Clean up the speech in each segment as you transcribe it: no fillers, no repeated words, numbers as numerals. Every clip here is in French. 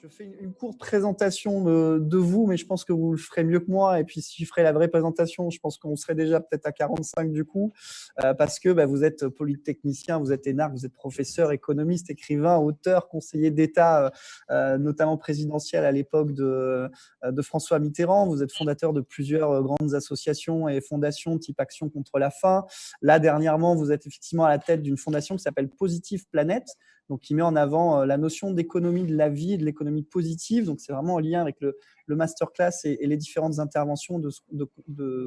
Je fais une courte présentation de vous, mais je pense que vous le ferez mieux que moi. Et puis, si je ferais la vraie présentation, je pense qu'on serait déjà peut-être à 45 du coup, parce que vous êtes polytechnicien, vous êtes énarque, vous êtes professeur, économiste, écrivain, auteur, conseiller d'État, notamment présidentiel à l'époque de François Mitterrand. Vous êtes fondateur de plusieurs grandes associations et fondations type Action contre la faim. Là, dernièrement, vous êtes effectivement à la tête d'une fondation qui s'appelle Positive Planète, donc qui met en avant la notion d'économie de la vie et de l'économie positive. Donc, c'est vraiment en lien avec le masterclass et les différentes interventions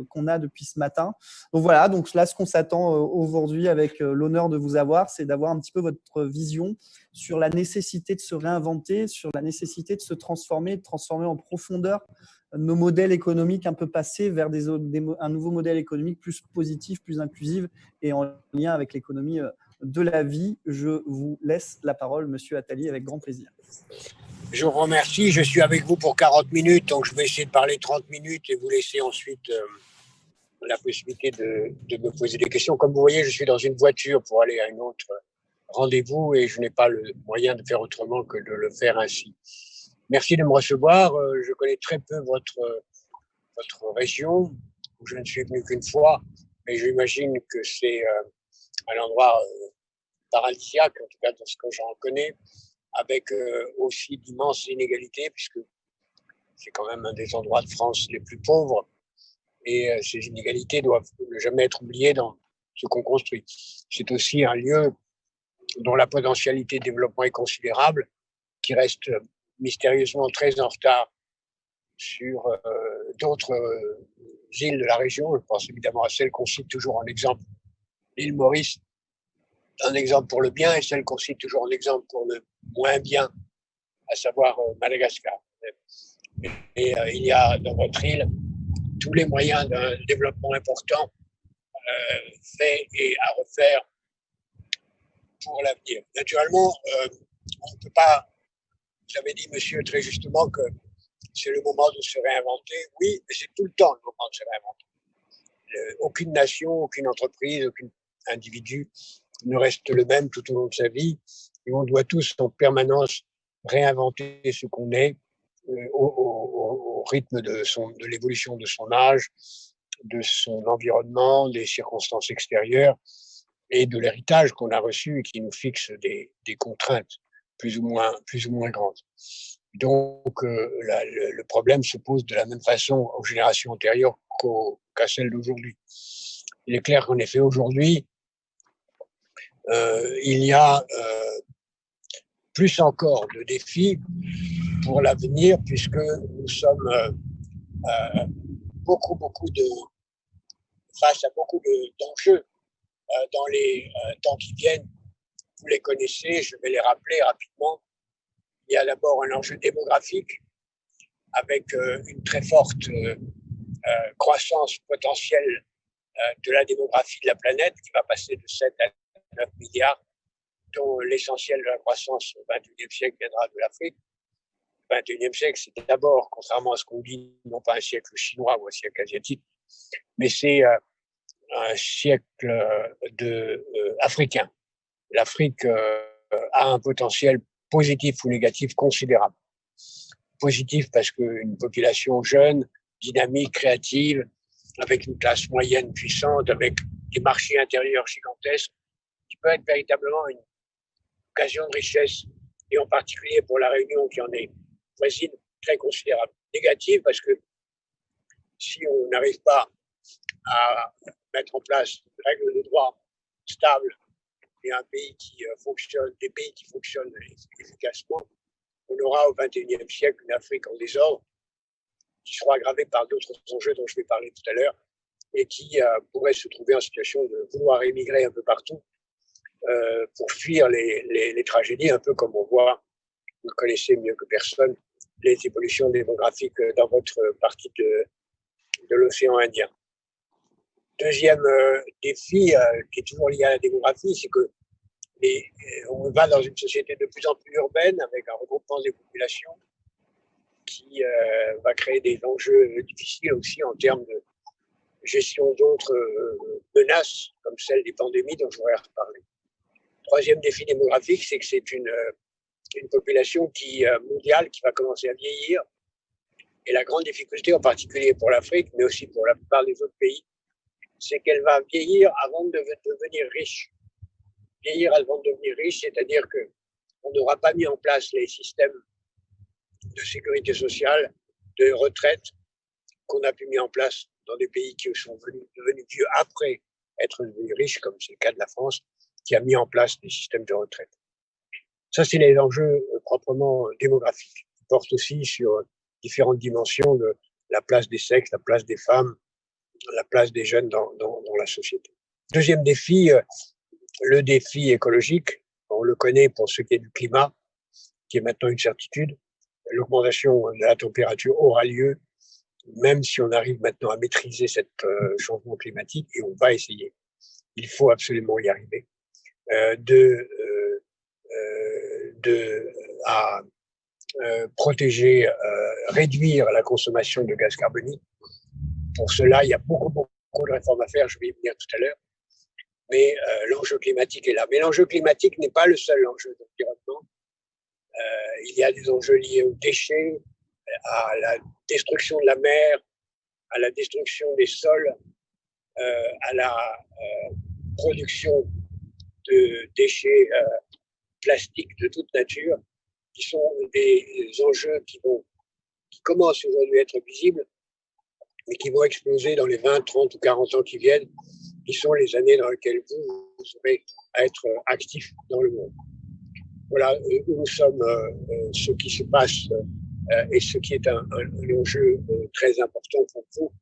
qu'on a depuis ce matin. Donc, voilà. Donc, là, ce qu'on s'attend aujourd'hui avec l'honneur de vous avoir, c'est d'avoir un petit peu votre vision sur la nécessité de se réinventer, sur la nécessité de se transformer, de transformer en profondeur nos modèles économiques un peu passés vers un nouveau modèle économique plus positif, plus inclusif et en lien avec l'économie de la vie. Je vous laisse la parole, Monsieur Attali, avec grand plaisir. Je vous remercie. Je suis avec vous pour 40 minutes, donc je vais essayer de parler 30 minutes et vous laisser ensuite la possibilité de me poser des questions. Comme vous voyez, je suis dans une voiture pour aller à un autre rendez-vous et je n'ai pas le moyen de faire autrement que de le faire ainsi. Merci de me recevoir. Je connais très peu votre région, où je ne suis venu qu'une fois, mais j'imagine que c'est un endroit paradisiaque, en tout cas dans ce que j'en connais, avec aussi d'immenses inégalités, puisque c'est quand même un des endroits de France les plus pauvres, et ces inégalités doivent ne jamais être oubliées dans ce qu'on construit. C'est aussi un lieu dont la potentialité de développement est considérable, qui reste mystérieusement très en retard sur d'autres îles de la région. Je pense évidemment à celle qu'on cite toujours en exemple, l'île Maurice, un exemple pour le bien, et celle qu'on cite toujours en exemple pour le moins bien, à savoir Madagascar. Et il y a dans votre île tous les moyens d'un développement important fait et à refaire pour l'avenir. Naturellement, on ne peut pas, vous avez dit, monsieur, très justement, que c'est le moment de se réinventer. Oui, mais c'est tout le temps le moment de se réinventer. Aucune nation, aucune entreprise, aucun individu ne reste le même tout au long de sa vie. Et on doit tous en permanence réinventer ce qu'on est au rythme de l'évolution de son âge, de son environnement, des circonstances extérieures et de l'héritage qu'on a reçu et qui nous fixe des contraintes plus ou moins grandes. Donc, le problème se pose de la même façon aux générations antérieures qu'à celles d'aujourd'hui. Il est clair qu'en effet, aujourd'hui, il y a plus encore de défis pour l'avenir, puisque nous sommes face à beaucoup d'enjeux dans les temps qui viennent. Vous les connaissez, je vais les rappeler rapidement. Il y a d'abord un enjeu démographique avec une très forte croissance potentielle de la démographie de la planète qui va passer de 7 à 9 milliards, dont l'essentiel de la croissance au XXIe siècle viendra de l'Afrique. Le XXIe siècle, c'est d'abord, contrairement à ce qu'on dit, non pas un siècle chinois ou un siècle asiatique, mais c'est un siècle africain. L'Afrique a un potentiel positif ou négatif considérable. Positif parce qu'une population jeune, dynamique, créative, avec une classe moyenne puissante, avec des marchés intérieurs gigantesques, qui peut être véritablement une occasion de richesse, et en particulier pour la Réunion qui en est voisine, très considérable. Négative parce que si on n'arrive pas à mettre en place des règles de droit stables et un pays qui fonctionne, des pays qui fonctionnent efficacement, on aura au XXIe siècle une Afrique en désordre qui sera aggravée par d'autres enjeux dont je vais parler tout à l'heure et qui pourrait se trouver en situation de vouloir émigrer un peu partout pour fuir les tragédies, un peu comme on voit, vous le connaissez mieux que personne, les évolutions démographiques dans votre partie de l'océan Indien. Deuxième défi qui est toujours lié à la démographie, c'est que on va dans une société de plus en plus urbaine avec un regroupement des populations qui va créer des enjeux difficiles aussi en termes de gestion d'autres menaces comme celle des pandémies dont je voudrais reparler. Troisième défi démographique, c'est que c'est une une population mondiale qui va commencer à vieillir. Et la grande difficulté, en particulier pour l'Afrique, mais aussi pour la plupart des autres pays, c'est qu'elle va vieillir avant de devenir riche. Vieillir avant de devenir riche, c'est-à-dire qu'on n'aura pas mis en place les systèmes de sécurité sociale, de retraite qu'on a pu mettre en place dans des pays qui sont devenus vieux après être devenus riches, comme c'est le cas de la France, qui a mis en place des systèmes de retraite. Ça, c'est les enjeux proprement démographiques, qui portent aussi sur différentes dimensions de la place des sexes, la place des femmes, la place des jeunes dans la société. Deuxième défi, le défi écologique. On le connaît pour ce qui est du climat, qui est maintenant une certitude. L'augmentation de la température aura lieu, même si on arrive maintenant à maîtriser ce changement climatique, et on va essayer. Il faut absolument y arriver. À protéger, réduire la consommation de gaz carbonique. Pour cela, il y a beaucoup de réformes à faire, je vais y venir tout à l'heure. Mais l'enjeu climatique est là. Mais l'enjeu climatique n'est pas le seul enjeu d'environnement. Il y a des enjeux liés aux déchets, à la destruction de la mer, à la destruction des sols, à la production de déchets plastiques de toute nature, qui sont des enjeux qui commencent aujourd'hui à être visibles, mais qui vont exploser dans les 20, 30 ou 40 ans qui viennent, qui sont les années dans lesquelles vous aurez à être actif dans le monde. Voilà où nous sommes, ce qui se passe et ce qui est un enjeu très important pour vous.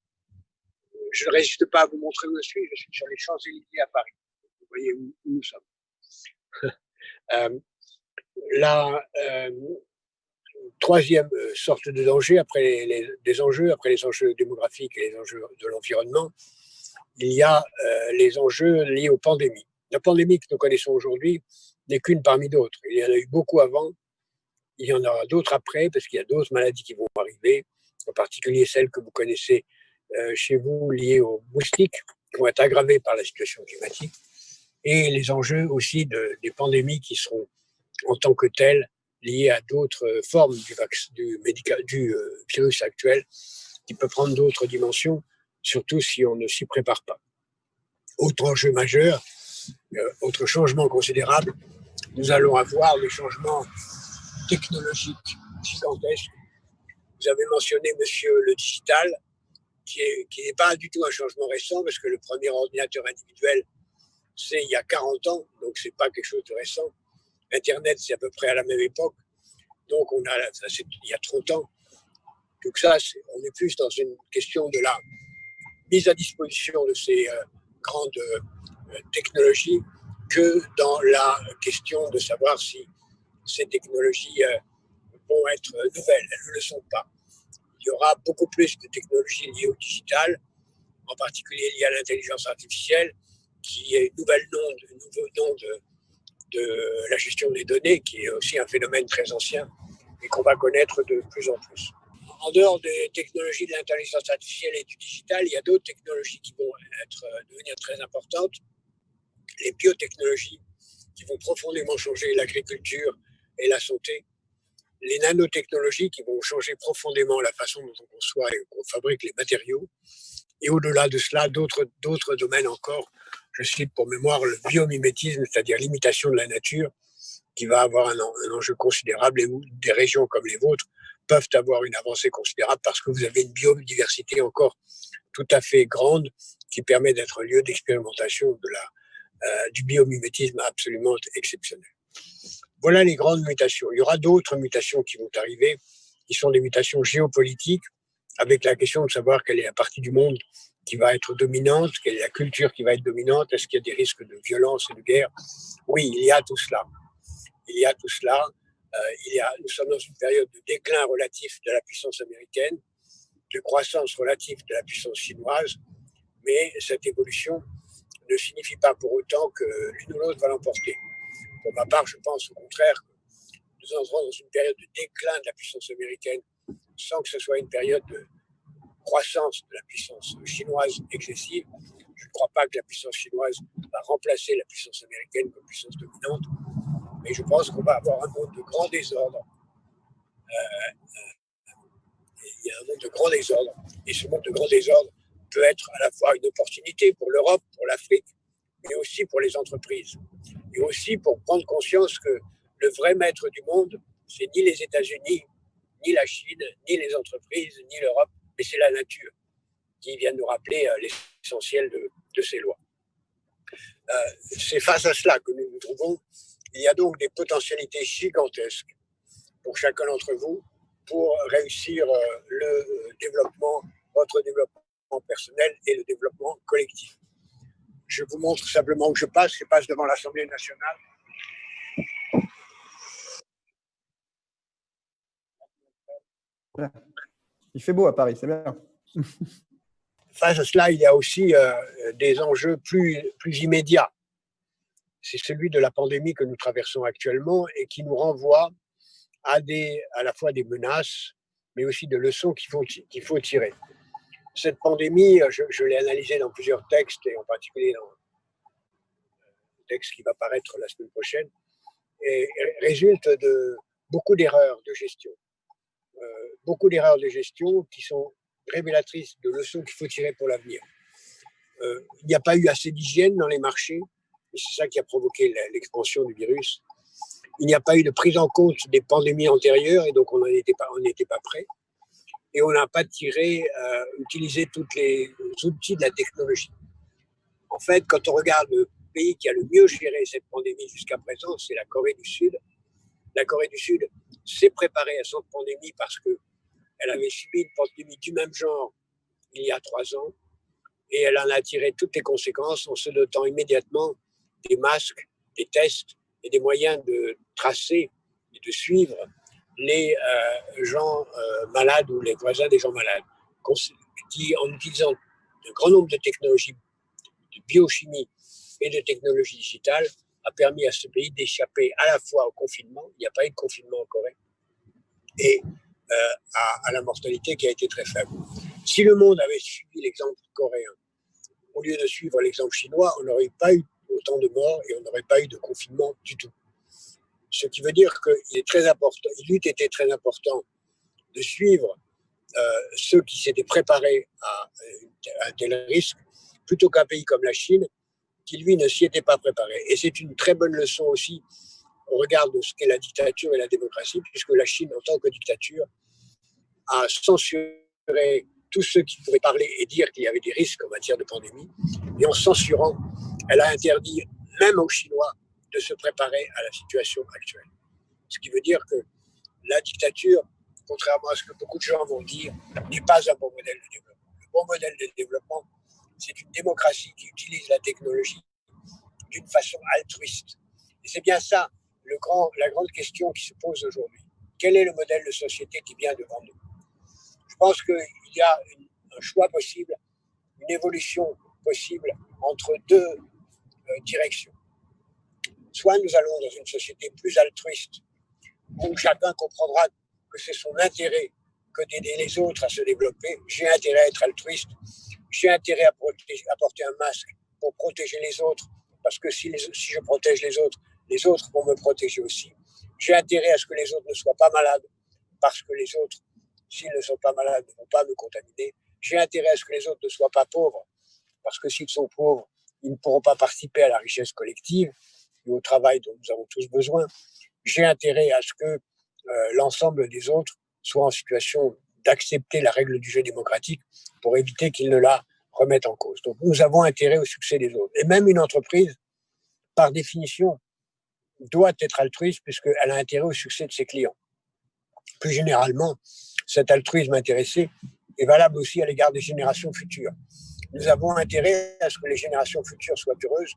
Je ne résiste pas à vous montrer où je suis sur les Champs-Élysées à Paris. Vous voyez où nous sommes. La troisième sorte de danger, après les enjeux démographiques et les enjeux de l'environnement, il y a les enjeux liés aux pandémies. La pandémie que nous connaissons aujourd'hui n'est qu'une parmi d'autres. Il y en a eu beaucoup avant, il y en aura d'autres après, parce qu'il y a d'autres maladies qui vont arriver, en particulier celles que vous connaissez chez vous, liées aux moustiques, qui vont être aggravées par la situation climatique, et les enjeux aussi des pandémies qui seront en tant que telles liées à d'autres formes du virus actuel, qui peut prendre d'autres dimensions, surtout si on ne s'y prépare pas. Autre enjeu majeur, autre changement considérable, nous allons avoir des changements technologiques gigantesques. Vous avez mentionné, monsieur, le digital, qui n'est pas du tout un changement récent, parce que le premier ordinateur individuel, c'est il y a 40 ans, donc c'est pas quelque chose de récent. Internet, c'est à peu près à la même époque, donc c'est il y a 30 ans. Donc ça, on est plus dans une question de la mise à disposition de ces grandes technologies que dans la question de savoir si ces technologies vont être nouvelles. Elles ne le sont pas. Il y aura beaucoup plus de technologies liées au digital, en particulier liées à l'intelligence artificielle, qui est un nouveau nom de la gestion des données, qui est aussi un phénomène très ancien et qu'on va connaître de plus en plus. En dehors des technologies de l'intelligence artificielle et du digital, il y a d'autres technologies qui vont devenir très importantes. Les biotechnologies, qui vont profondément changer l'agriculture et la santé. Les nanotechnologies, qui vont changer profondément la façon dont on conçoit et qu'on fabrique les matériaux. Et au-delà de cela, d'autres domaines encore. Je cite pour mémoire le biomimétisme, c'est-à-dire l'imitation de la nature, qui va avoir un enjeu considérable, et où des régions comme les vôtres peuvent avoir une avancée considérable parce que vous avez une biodiversité encore tout à fait grande qui permet d'être un lieu d'expérimentation du biomimétisme absolument exceptionnel. Voilà les grandes mutations. Il y aura d'autres mutations qui vont arriver, qui sont des mutations géopolitiques, avec la question de savoir quelle est la partie du monde qui va être dominante, quelle est la culture qui va être dominante, est-ce qu'il y a des risques de violence et de guerre. Oui, il y a tout cela. Nous sommes dans une période de déclin relatif de la puissance américaine, de croissance relative de la puissance chinoise, mais cette évolution ne signifie pas pour autant que l'une ou l'autre va l'emporter. Pour ma part, je pense au contraire que nous entrons dans une période de déclin de la puissance américaine sans que ce soit une période de croissance de la puissance chinoise excessive. Je ne crois pas que la puissance chinoise va remplacer la puissance américaine comme puissance dominante, Et je pense qu'on va avoir un monde de grand désordre. Il y a un monde de grand désordre. Et ce monde de grand désordre peut être à la fois une opportunité pour l'Europe, pour l'Afrique, mais aussi pour les entreprises. Et aussi pour prendre conscience que le vrai maître du monde, c'est ni les États-Unis, ni la Chine, ni les entreprises, ni l'Europe, mais c'est la nature qui vient nous rappeler l'essentiel de ces lois. C'est face à cela que nous nous trouvons. Il y a donc des potentialités gigantesques pour chacun d'entre vous pour réussir le développement, votre développement personnel et le développement collectif. Je vous montre simplement où je passe devant l'Assemblée nationale. Il fait beau à Paris, c'est bien. Face à cela, il y a aussi des enjeux plus immédiats. C'est celui de la pandémie que nous traversons actuellement et qui nous renvoie à la fois des menaces, mais aussi de leçons qu'il faut tirer. Cette pandémie, je l'ai analysée dans plusieurs textes, et en particulier dans le texte qui va paraître la semaine prochaine, et résulte de beaucoup d'erreurs de gestion. Beaucoup d'erreurs de gestion qui sont révélatrices de leçons qu'il faut tirer pour l'avenir. Il n'y a pas eu assez d'hygiène dans les marchés, et c'est ça qui a provoqué l'expansion du virus. Il n'y a pas eu de prise en compte des pandémies antérieures, et donc on n'était pas prêt. Et on n'a pas utilisé tous les outils de la technologie. En fait, quand on regarde le pays qui a le mieux géré cette pandémie jusqu'à présent, c'est la Corée du Sud. La Corée du Sud s'est préparée à cette pandémie parce qu'elle avait subi une pandémie du même genre il y a 3 ans, et elle en a tiré toutes les conséquences en se dotant immédiatement des masques, des tests et des moyens de tracer et de suivre les gens malades ou les voisins des gens malades, qui, en utilisant un grand nombre de technologies de biochimie et de technologies digitales, a permis à ce pays d'échapper à la fois au confinement, il n'y a pas eu de confinement en Corée, et à la mortalité qui a été très faible. Si le monde avait suivi l'exemple coréen, au lieu de suivre l'exemple chinois, on n'aurait pas eu autant de morts et on n'aurait pas eu de confinement du tout. Ce qui veut dire qu'il eût été très important de suivre ceux qui s'étaient préparés à un tel risque, plutôt qu'un pays comme la Chine, qui lui ne s'y était pas préparé. Et c'est une très bonne leçon aussi au regard de ce qu'est la dictature et la démocratie, puisque la Chine, en tant que dictature, a censuré tous ceux qui pouvaient parler et dire qu'il y avait des risques en matière de pandémie. Et en censurant, elle a interdit même aux Chinois de se préparer à la situation actuelle. Ce qui veut dire que la dictature, contrairement à ce que beaucoup de gens vont dire, n'est pas un bon modèle de développement. Le bon modèle de développement, c'est une démocratie qui utilise la technologie d'une façon altruiste. Et c'est bien ça, la grande question qui se pose aujourd'hui. Quel est le modèle de société qui vient devant nous? Je pense qu'il y a un choix possible, une évolution possible entre deux directions. Soit nous allons dans une société plus altruiste, où chacun comprendra que c'est son intérêt que d'aider les autres à se développer. J'ai intérêt à être altruiste, j'ai intérêt à porter un masque pour protéger les autres, parce que si je protège les autres vont me protéger aussi. J'ai intérêt à ce que les autres ne soient pas malades, parce que les autres, s'ils ne sont pas malades, ne vont pas me contaminer. J'ai intérêt à ce que les autres ne soient pas pauvres, parce que s'ils sont pauvres, ils ne pourront pas participer à la richesse collective et au travail dont nous avons tous besoin. J'ai intérêt à ce que l'ensemble des autres soient en situation d'accepter la règle du jeu démocratique pour éviter qu'ils ne la remettent en cause. Donc nous avons intérêt au succès des autres. Et même une entreprise, par définition, doit être altruiste puisqu'elle a intérêt au succès de ses clients. Plus généralement, cet altruisme intéressé est valable aussi à l'égard des générations futures. Nous avons intérêt à ce que les générations futures soient heureuses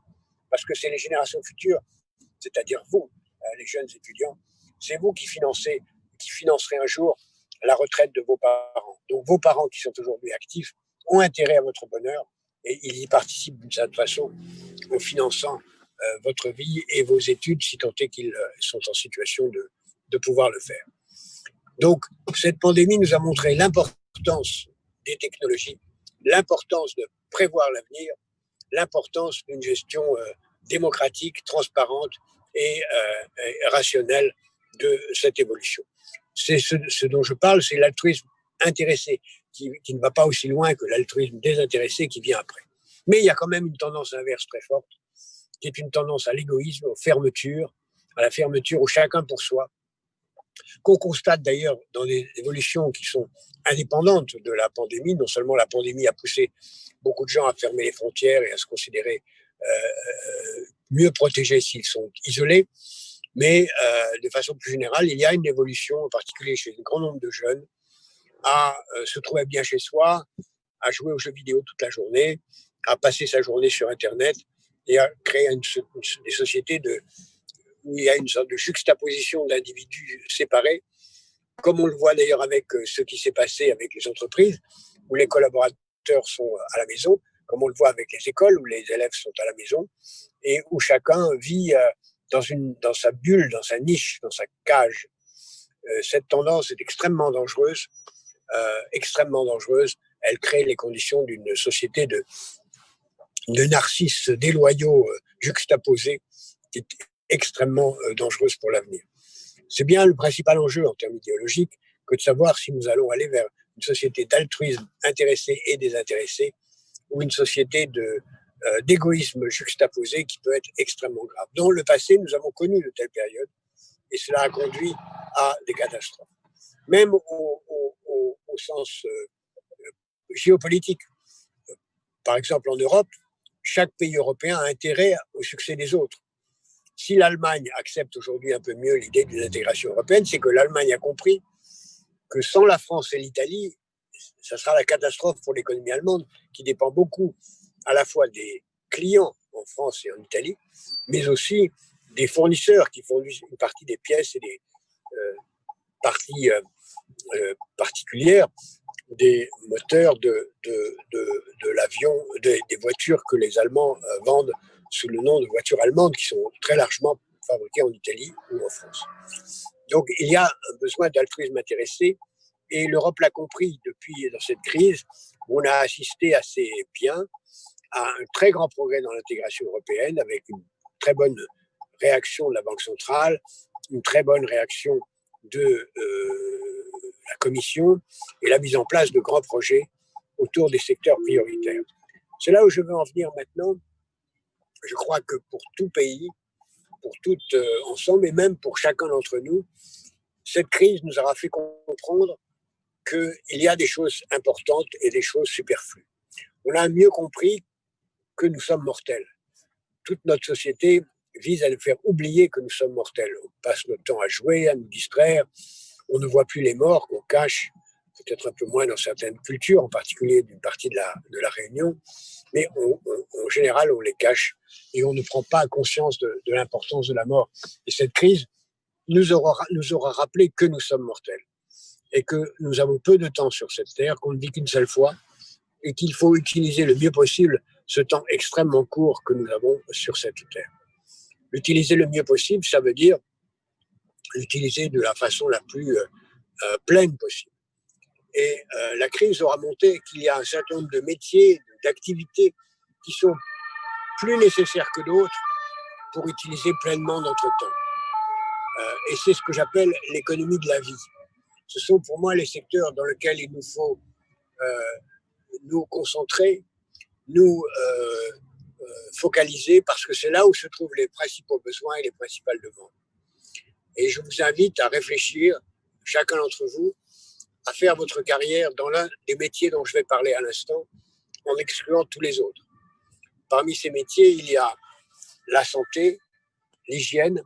parce que c'est les générations futures, c'est-à-dire vous, les jeunes étudiants, c'est vous qui financerez un jour la retraite de vos parents. Donc vos parents qui sont aujourd'hui actifs ont intérêt à votre bonheur et ils y participent d'une certaine façon en finançant votre vie et vos études si tant est qu'ils sont en situation de pouvoir le faire. Donc cette pandémie nous a montré l'importance des technologies, l'importance de prévoir l'avenir, l'importance d'une gestion démocratique, transparente et rationnelle de cette évolution. C'est ce dont je parle, c'est l'altruisme intéressé, qui ne va pas aussi loin que l'altruisme désintéressé qui vient après. Mais il y a quand même une tendance inverse très forte, qui est une tendance à l'égoïsme, à la fermeture au chacun pour soi, qu'on constate d'ailleurs dans des évolutions qui sont indépendantes de la pandémie. Non seulement la pandémie a poussé beaucoup de gens à fermer les frontières et à se considérer mieux protégés s'ils sont isolés, mais de façon plus générale, il y a une évolution, en particulier chez un grand nombre de jeunes, à se trouver bien chez soi, à jouer aux jeux vidéo toute la journée, à passer sa journée sur Internet et à créer des sociétés où il y a une sorte de juxtaposition d'individus séparés, comme on le voit d'ailleurs avec ce qui s'est passé avec les entreprises, où les collaborateurs sont à la maison, comme on le voit avec les écoles, où les élèves sont à la maison, et où chacun vit dans sa bulle, dans sa niche, dans sa cage. Cette tendance est extrêmement dangereuse. Elle crée les conditions d'une société de narcisses déloyaux juxtaposés, qui est extrêmement dangereuse pour l'avenir. C'est bien le principal enjeu en termes idéologiques que de savoir si nous allons aller vers une société d'altruisme intéressé et désintéressé, ou une société d'égoïsme juxtaposé qui peut être extrêmement grave. Dans le passé, nous avons connu de telles périodes et cela a conduit à des catastrophes. Même au sens géopolitique. Par exemple, en Europe, chaque pays européen a intérêt au succès des autres. Si l'Allemagne accepte aujourd'hui un peu mieux l'idée d'une intégration européenne, c'est que l'Allemagne a compris que sans la France et l'Italie, ça sera la catastrophe pour l'économie allemande, qui dépend beaucoup à la fois des clients en France et en Italie, mais aussi des fournisseurs qui fournissent une partie des pièces et des parties particulières des moteurs de l'avion, des voitures que les Allemands vendent sous le nom de voitures allemandes, qui sont très largement fabriquées en Italie ou en France. Donc il y a un besoin d'altruisme intéressé, et l'Europe l'a compris depuis dans cette crise, où on a assisté assez bien à un très grand progrès dans l'intégration européenne, avec une très bonne réaction de la Banque centrale, une très bonne réaction de la Commission et la mise en place de grands projets autour des secteurs prioritaires. C'est là où je veux en venir maintenant. Je crois que pour tout pays, pour tout ensemble, et même pour chacun d'entre nous, cette crise nous aura fait comprendre qu'il y a des choses importantes et des choses superflues. On a mieux compris que nous sommes mortels. Toute notre société vise à nous faire oublier que nous sommes mortels. On passe notre temps à jouer, à nous distraire. On ne voit plus les morts qu'on cache, peut-être un peu moins dans certaines cultures, en particulier d'une partie de la Réunion, mais en général, on les cache et on ne prend pas conscience de l'importance de la mort. Et cette crise nous aura rappelé que nous sommes mortels et que nous avons peu de temps sur cette terre, qu'on ne vit qu'une seule fois, et qu'il faut utiliser le mieux possible ce temps extrêmement court que nous avons sur cette terre. L'utiliser le mieux possible, ça veut dire l'utiliser de la façon la plus pleine possible. Et la crise aura montré qu'il y a un certain nombre de métiers, d'activités qui sont plus nécessaires que d'autres pour utiliser pleinement notre temps. Et c'est ce que j'appelle l'économie de la vie. Ce sont pour moi les secteurs dans lesquels il nous faut nous concentrer, nous focaliser, parce que c'est là où se trouvent les principaux besoins et les principales demandes. Et je vous invite à réfléchir, chacun d'entre vous, à faire votre carrière dans l'un des métiers dont je vais parler à l'instant, en excluant tous les autres. Parmi ces métiers, il y a la santé, l'hygiène,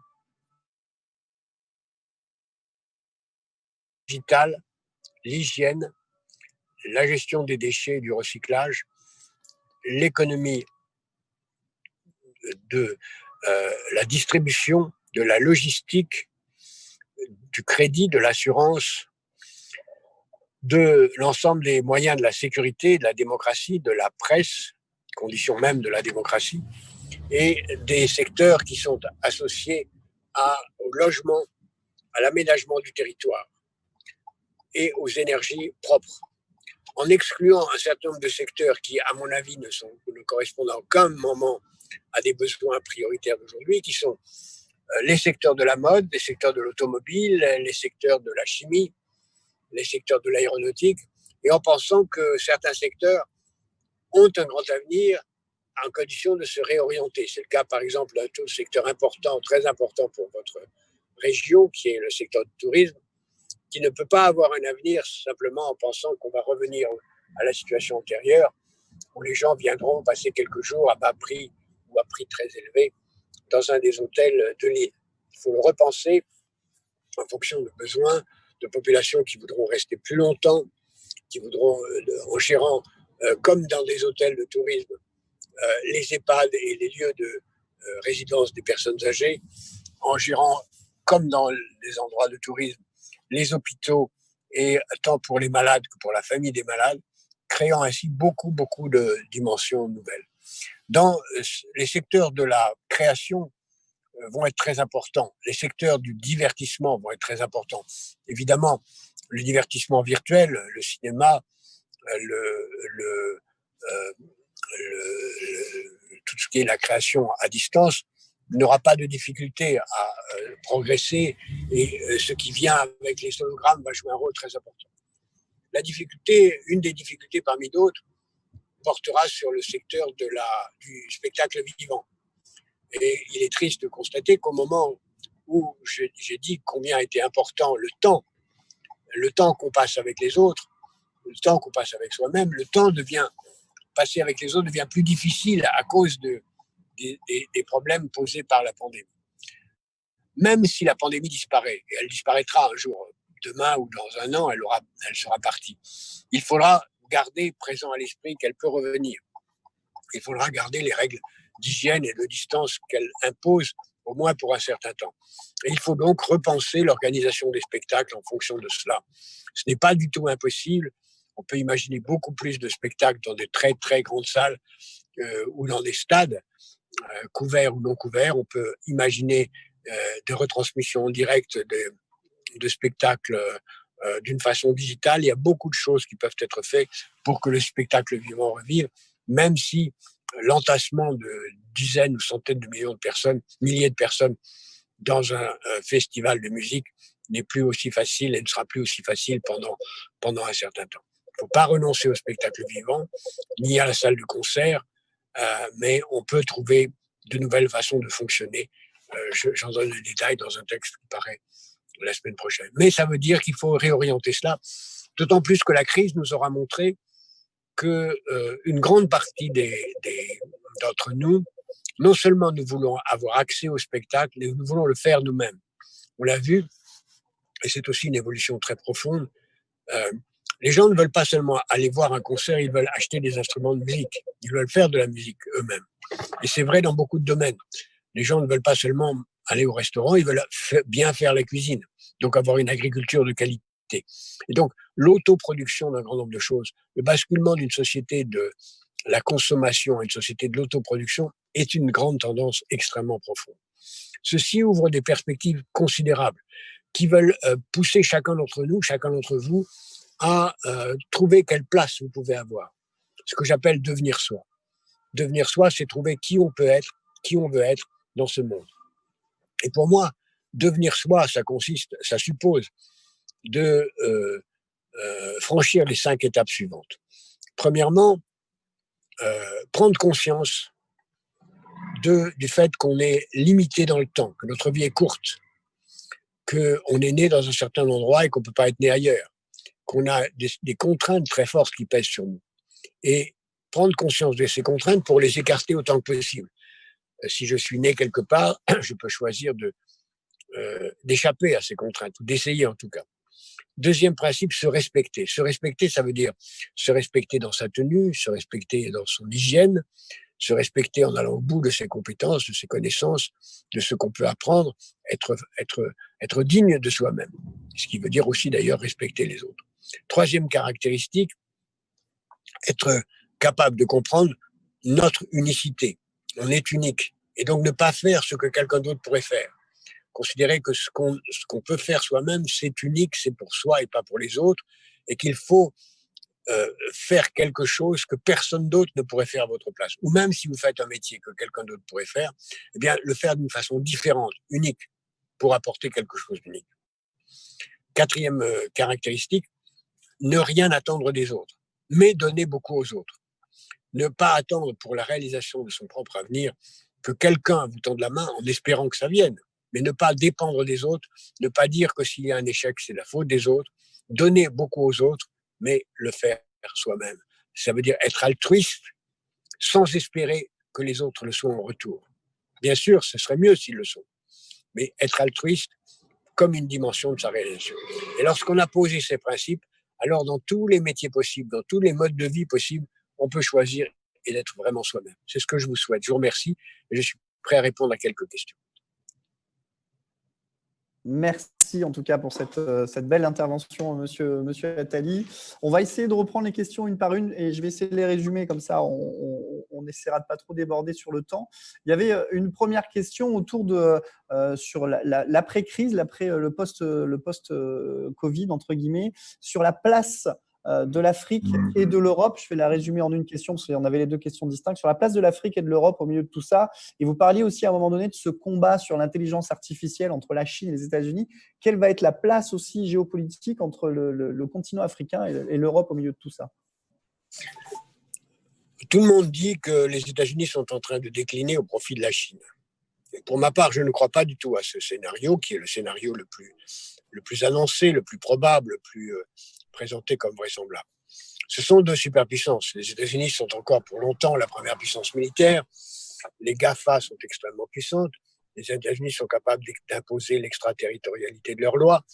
vitale, l'hygiène, la gestion des déchets et du recyclage, l'économie de la distribution, de la logistique, du crédit, de l'assurance, de l'ensemble des moyens de la sécurité, de la démocratie, de la presse, condition même de la démocratie, et des secteurs qui sont associés au logement, à l'aménagement du territoire et aux énergies propres. En excluant un certain nombre de secteurs qui, à mon avis, ne correspondent à aucun moment à des besoins prioritaires d'aujourd'hui, qui sont les secteurs de la mode, les secteurs de l'automobile, les secteurs de la chimie, les secteurs de l'aéronautique, et en pensant que certains secteurs ont un grand avenir en condition de se réorienter. C'est le cas, par exemple, d'un secteur important, très important pour votre région, qui est le secteur du tourisme, qui ne peut pas avoir un avenir simplement en pensant qu'on va revenir à la situation antérieure, où les gens viendront passer quelques jours à bas prix ou à prix très élevé dans un des hôtels de l'île. Il faut le repenser en fonction de besoins de populations qui voudront rester plus longtemps, qui voudront, en gérant, comme dans des hôtels de tourisme, les EHPAD et les lieux de résidence des personnes âgées, en gérant, comme dans les endroits de tourisme, les hôpitaux, et tant pour les malades que pour la famille des malades, créant ainsi beaucoup de dimensions nouvelles. Dans les secteurs de la création vont être très importants. Les secteurs du divertissement vont être très importants. Évidemment, le divertissement virtuel, le cinéma, tout ce qui est la création à distance, n'aura pas de difficulté à progresser, et ce qui vient avec les hologrammes va jouer un rôle très important. La difficulté, une des difficultés parmi d'autres, portera sur le secteur du spectacle vivant. Et il est triste de constater qu'au moment où j'ai dit combien était important le temps qu'on passe avec les autres, le temps qu'on passe avec soi-même, passer avec les autres devient plus difficile à cause des problèmes posés par la pandémie. Même si la pandémie disparaît, et elle disparaîtra un jour, demain ou dans un an, elle sera partie. Il faudra garder présent à l'esprit qu'elle peut revenir. Il faudra garder les règles d'hygiène et de distance qu'elle impose, au moins pour un certain temps. Et il faut donc repenser l'organisation des spectacles en fonction de cela. Ce n'est pas du tout impossible. On peut imaginer beaucoup plus de spectacles dans des très, très grandes salles ou dans des stades, couverts ou non couverts. On peut imaginer des retransmissions en direct de spectacles d'une façon digitale. Il y a beaucoup de choses qui peuvent être faites pour que le spectacle vivant revive, même si l'entassement de dizaines ou centaines de millions de personnes, milliers de personnes dans un festival de musique n'est plus aussi facile et ne sera plus aussi facile pendant un certain temps. Il ne faut pas renoncer au spectacle vivant, ni à la salle de concert, mais on peut trouver de nouvelles façons de fonctionner. J'en donne le détail dans un texte qui paraît la semaine prochaine. Mais ça veut dire qu'il faut réorienter cela, d'autant plus que la crise nous aura montré qu'une grande partie d'entre nous, non seulement nous voulons avoir accès au spectacle, mais nous voulons le faire nous-mêmes. On l'a vu, et c'est aussi une évolution très profonde. Les gens ne veulent pas seulement aller voir un concert, ils veulent acheter des instruments de musique. Ils veulent faire de la musique eux-mêmes. Et c'est vrai dans beaucoup de domaines. Les gens ne veulent pas seulement aller au restaurant, ils veulent bien faire la cuisine. Donc avoir une agriculture de qualité. Et donc l'autoproduction d'un grand nombre de choses, le basculement d'une société de la consommation à une société de l'autoproduction est une grande tendance extrêmement profonde. Ceci ouvre des perspectives considérables qui veulent pousser chacun d'entre nous, chacun d'entre vous, à trouver quelle place vous pouvez avoir. Ce que j'appelle devenir soi. Devenir soi, c'est trouver qui on peut être, qui on veut être dans ce monde. Et pour moi, devenir soi, ça suppose de franchir les 5 étapes suivantes. Premièrement, prendre conscience du fait qu'on est limité dans le temps, que notre vie est courte, qu'on est né dans un certain endroit et qu'on ne peut pas être né ailleurs, qu'on a des contraintes très fortes qui pèsent sur nous. Et prendre conscience de ces contraintes pour les écarter autant que possible. Si je suis né quelque part, je peux choisir d'échapper à ces contraintes, ou d'essayer en tout cas. Deuxième principe, se respecter. Se respecter, ça veut dire se respecter dans sa tenue, se respecter dans son hygiène, se respecter en allant au bout de ses compétences, de ses connaissances, de ce qu'on peut apprendre, être digne de soi-même. Ce qui veut dire aussi d'ailleurs respecter les autres. Troisième caractéristique, être capable de comprendre notre unicité. On est unique. Et donc ne pas faire ce que quelqu'un d'autre pourrait faire. Considérer que ce qu'on peut faire soi-même, c'est unique, c'est pour soi et pas pour les autres, et qu'il faut faire quelque chose que personne d'autre ne pourrait faire à votre place. Ou même si vous faites un métier que quelqu'un d'autre pourrait faire, eh bien, le faire d'une façon différente, unique, pour apporter quelque chose d'unique. Quatrième caractéristique, ne rien attendre des autres, mais donner beaucoup aux autres. Ne pas attendre pour la réalisation de son propre avenir que quelqu'un vous tende la main en espérant que ça vienne, mais ne pas dépendre des autres, ne pas dire que s'il y a un échec, c'est la faute des autres, donner beaucoup aux autres, mais le faire soi-même. Ça veut dire être altruiste sans espérer que les autres le soient en retour. Bien sûr, ce serait mieux s'ils le sont, mais être altruiste comme une dimension de sa réalisation. Et lorsqu'on a posé ces principes, alors dans tous les métiers possibles, dans tous les modes de vie possibles, on peut choisir et d'être vraiment soi-même. C'est ce que je vous souhaite. Je vous remercie et je suis prêt à répondre à quelques questions. Merci en tout cas pour cette belle intervention, monsieur Attali. On va essayer de reprendre les questions une par une et je vais essayer de les résumer, comme ça on essaiera de pas trop déborder sur le temps. Il y avait une première question autour de sur l'après-crise, le post-Covid, entre guillemets, sur la place de l'Afrique et de l'Europe. Je vais la résumer en une question parce qu'on avait les deux questions distinctes. Sur la place de l'Afrique et de l'Europe au milieu de tout ça. Et vous parliez aussi à un moment donné de ce combat sur l'intelligence artificielle entre la Chine et les États-Unis. Quelle va être la place aussi géopolitique entre le continent africain et l'Europe au milieu de tout ça? Tout le monde dit que les États-Unis sont en train de décliner au profit de la Chine. Et pour ma part, je ne crois pas du tout à ce scénario, qui est le scénario le plus annoncé, le plus probable, le plus présenté comme vraisemblable. Ce sont deux superpuissances. Les États-Unis sont encore pour longtemps la première puissance militaire. Les GAFA sont extrêmement puissantes. Les États-Unis sont capables d'imposer l'extraterritorialité de leurs lois.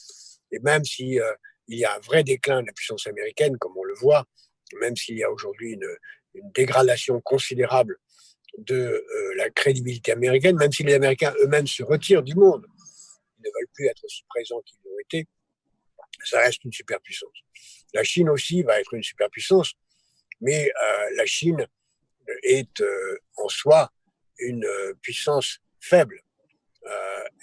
Et même si il y a un vrai déclin de la puissance américaine, comme on le voit, même s'il y a aujourd'hui une dégradation considérable de la crédibilité américaine, même si les Américains eux-mêmes se retirent du monde, ils ne veulent plus être aussi présents qu'ils l'ont été, ça reste une superpuissance. La Chine aussi va être une superpuissance, mais la Chine est en soi une puissance faible.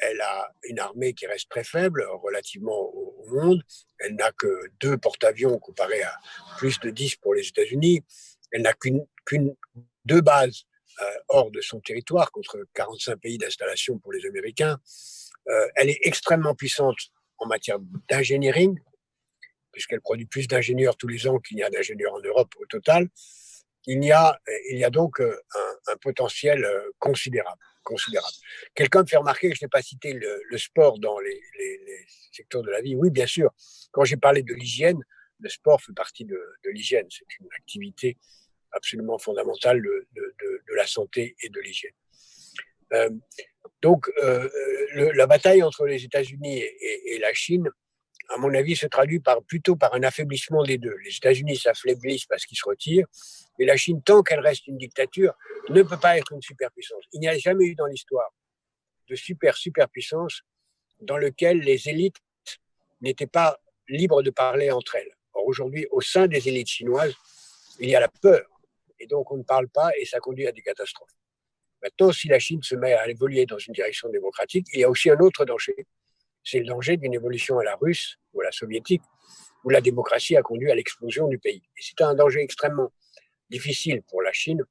Elle a une armée qui reste très faible relativement au monde. Elle n'a que 2 porte-avions comparé à plus de 10 pour les États-Unis. Elle n'a qu'une 2 bases hors de son territoire contre 45 pays d'installation pour les Américains. Elle est extrêmement puissante en matière d'engineering, puisqu'elle produit plus d'ingénieurs tous les ans qu'il n'y a d'ingénieurs en Europe au total. Il y a donc un potentiel considérable. Quelqu'un me fait remarquer que je n'ai pas cité le sport dans les secteurs de la vie. Oui, bien sûr. Quand j'ai parlé de l'hygiène, le sport fait partie de l'hygiène. C'est une activité absolument fondamentale de la santé et de l'hygiène. Donc, la bataille entre les États-Unis et la Chine, à mon avis, se traduit plutôt par un affaiblissement des deux. Les États-Unis s'affaiblissent parce qu'ils se retirent, et la Chine, tant qu'elle reste une dictature, ne peut pas être une superpuissance. Il n'y a jamais eu dans l'histoire de superpuissance dans lequel les élites n'étaient pas libres de parler entre elles. Or, aujourd'hui, au sein des élites chinoises, il y a la peur, et donc on ne parle pas, et ça conduit à des catastrophes. Maintenant, si la Chine se met à évoluer dans une direction démocratique, il y a aussi un autre danger. C'est le danger d'une évolution à la russe ou à la soviétique, où la démocratie a conduit à l'explosion du pays. Et c'est un danger extrêmement difficile pour la Chine,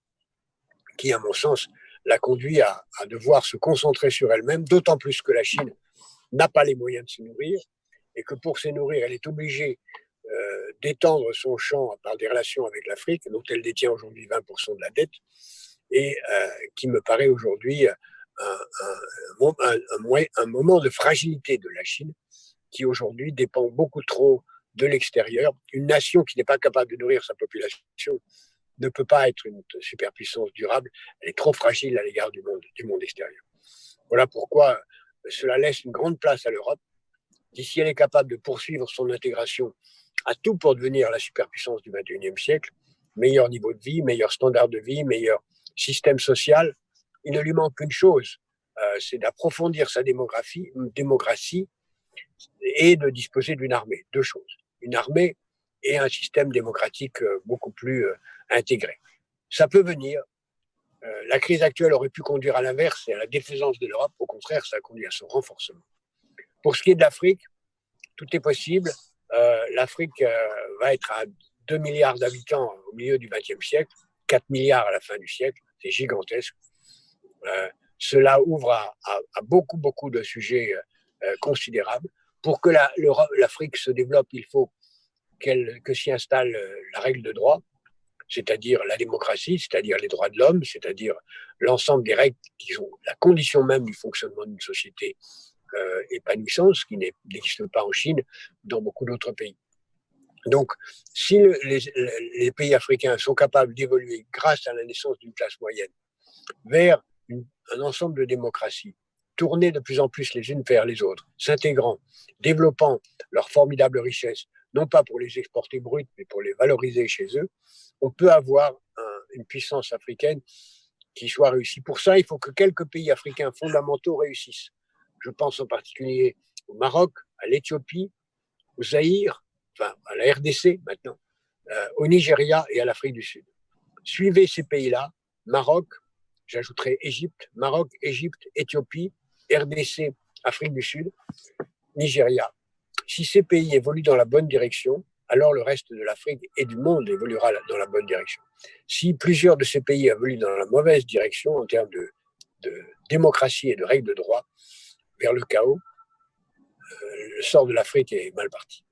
qui, à mon sens, l'a conduit à devoir se concentrer sur elle-même, d'autant plus que la Chine n'a pas les moyens de se nourrir, et que pour se nourrir, elle est obligée d'étendre son champ par des relations avec l'Afrique, dont elle détient aujourd'hui 20% de la dette, et qui me paraît aujourd'hui un moment de fragilité de la Chine, qui aujourd'hui dépend beaucoup trop de l'extérieur. Une nation qui n'est pas capable de nourrir sa population ne peut pas être une superpuissance durable. Elle est trop fragile à l'égard du monde extérieur. Voilà pourquoi cela laisse une grande place à l'Europe. Si elle est capable de poursuivre son intégration à tout pour devenir la superpuissance du XXIe siècle, meilleur niveau de vie, meilleur standard de vie, meilleur système social, il ne lui manque qu'une chose, c'est d'approfondir sa démocratie et de disposer d'une armée. 2 choses. Une armée et un système démocratique beaucoup plus intégré. Ça peut venir. La crise actuelle aurait pu conduire à l'inverse et à la défaisance de l'Europe. Au contraire, ça a conduit à son renforcement. Pour ce qui est de l'Afrique, tout est possible. L'Afrique va être à 2 milliards d'habitants au milieu du XXe siècle, 4 milliards à la fin du siècle, c'est gigantesque. Cela ouvre à beaucoup de sujets considérables. Pour que l'Afrique se développe, il faut que s'y installe la règle de droit, c'est-à-dire la démocratie, c'est-à-dire les droits de l'homme, c'est-à-dire l'ensemble des règles qui sont la condition même du fonctionnement d'une société épanouissante, ce qui n'existe pas en Chine, dans beaucoup d'autres pays. Donc, si les pays africains sont capables d'évoluer grâce à la naissance d'une classe moyenne vers un ensemble de démocraties, tourner de plus en plus les unes vers les autres, s'intégrant, développant leurs formidables richesses, non pas pour les exporter brutes, mais pour les valoriser chez eux, on peut avoir une puissance africaine qui soit réussie. Pour ça, il faut que quelques pays africains fondamentaux réussissent. Je pense en particulier au Maroc, à l'Éthiopie, au Zaïre, enfin à la RDC maintenant, au Nigeria et à l'Afrique du Sud. Suivez ces pays-là, Maroc, j'ajouterai Égypte, Maroc, Égypte, Éthiopie, RDC, Afrique du Sud, Nigeria. Si ces pays évoluent dans la bonne direction, alors le reste de l'Afrique et du monde évoluera dans la bonne direction. Si plusieurs de ces pays évoluent dans la mauvaise direction en termes de démocratie et de règles de droit, vers le chaos, le sort de l'Afrique est mal parti.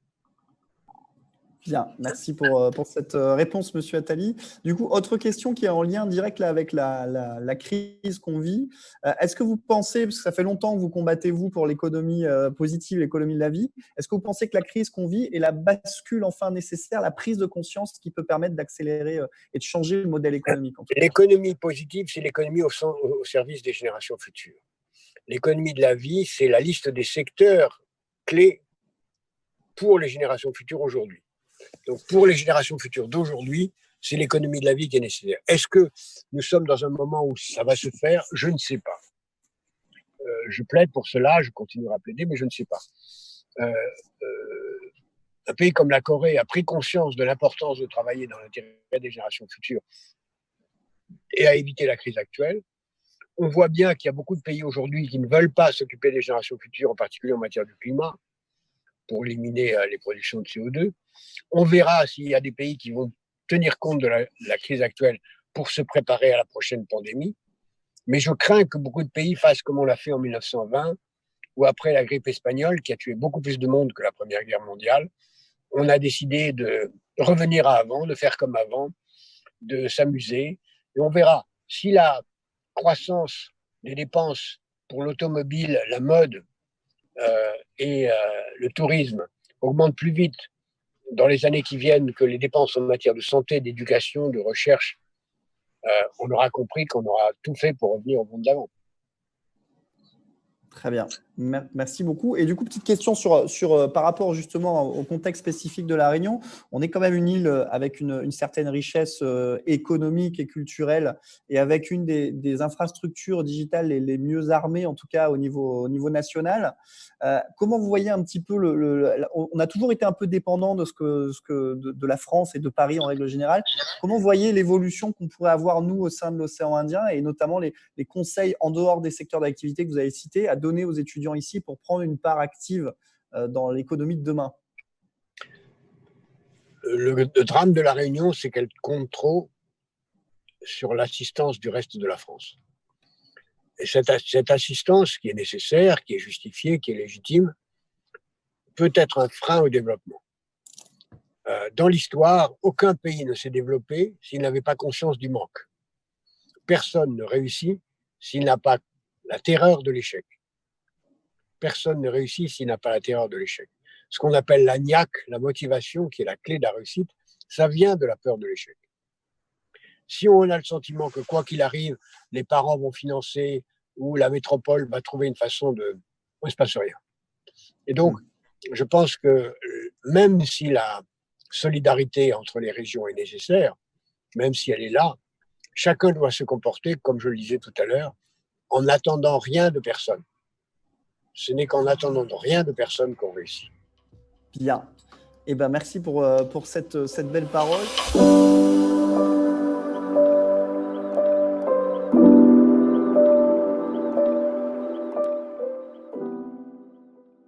Bien, merci pour cette réponse, Monsieur Attali. Du coup, autre question qui est en lien direct là, avec la crise qu'on vit. Est-ce que vous pensez, parce que ça fait longtemps que vous combattez, vous, pour l'économie positive, l'économie de la vie, est-ce que vous pensez que la crise qu'on vit est la bascule enfin nécessaire, la prise de conscience qui peut permettre d'accélérer et de changer le modèle économique? L'économie positive, c'est l'économie au service des générations futures. L'économie de la vie, c'est la liste des secteurs clés pour les générations futures aujourd'hui. Donc, pour les générations futures d'aujourd'hui, c'est l'économie de la vie qui est nécessaire. Est-ce que nous sommes dans un moment où ça va se faire? Je ne sais pas. Je plaide pour cela, je continuerai à plaider, mais je ne sais pas. Un pays comme la Corée a pris conscience de l'importance de travailler dans l'intérêt des générations futures et a évité la crise actuelle. On voit bien qu'il y a beaucoup de pays aujourd'hui qui ne veulent pas s'occuper des générations futures, en particulier en matière du climat, pour éliminer les productions de CO2. On verra s'il y a des pays qui vont tenir compte de la crise actuelle pour se préparer à la prochaine pandémie. Mais je crains que beaucoup de pays fassent comme on l'a fait en 1920 ou après la grippe espagnole qui a tué beaucoup plus de monde que la Première Guerre mondiale. On a décidé de revenir à avant, de faire comme avant, de s'amuser. Et on verra si la croissance des dépenses pour l'automobile, la mode et le tourisme augmentent plus vite dans les années qui viennent que les dépenses en matière de santé, d'éducation, de recherche, on aura compris qu'on aura tout fait pour revenir au monde d'avant. Très bien, merci beaucoup. Et du coup, petite question par rapport justement au contexte spécifique de La Réunion. On est quand même une île avec une certaine richesse économique et culturelle et avec une des infrastructures digitales les mieux armées, en tout cas au niveau national. Comment vous voyez un petit peu on a toujours été un peu dépendant de la France et de Paris en règle générale. Comment vous voyez l'évolution qu'on pourrait avoir, nous, au sein de l'océan Indien et notamment les conseils en dehors des secteurs d'activité que vous avez cités à donner aux étudiants ici pour prendre une part active dans l'économie de demain? Le drame de La Réunion, c'est qu'elle compte trop sur l'assistance du reste de la France. Et cette assistance qui est nécessaire, qui est justifiée, qui est légitime, peut être un frein au développement. Dans l'histoire, aucun pays ne s'est développé s'il n'avait pas conscience du manque. Personne ne réussit s'il n'a pas la terreur de l'échec. Personne ne réussit s'il n'a pas la terreur de l'échec. Ce qu'on appelle la niaque, la motivation, qui est la clé de la réussite, ça vient de la peur de l'échec. Si on a le sentiment que quoi qu'il arrive, les parents vont financer ou la métropole va trouver une façon de... Il ne se passe rien. Et donc, je pense que même si la solidarité entre les régions est nécessaire, même si elle est là, chacun doit se comporter, comme je le disais tout à l'heure, en n'attendant rien de personne. Ce n'est qu'en attendant rien de personne qu'on réussit. Bien. Eh ben, merci pour cette belle parole.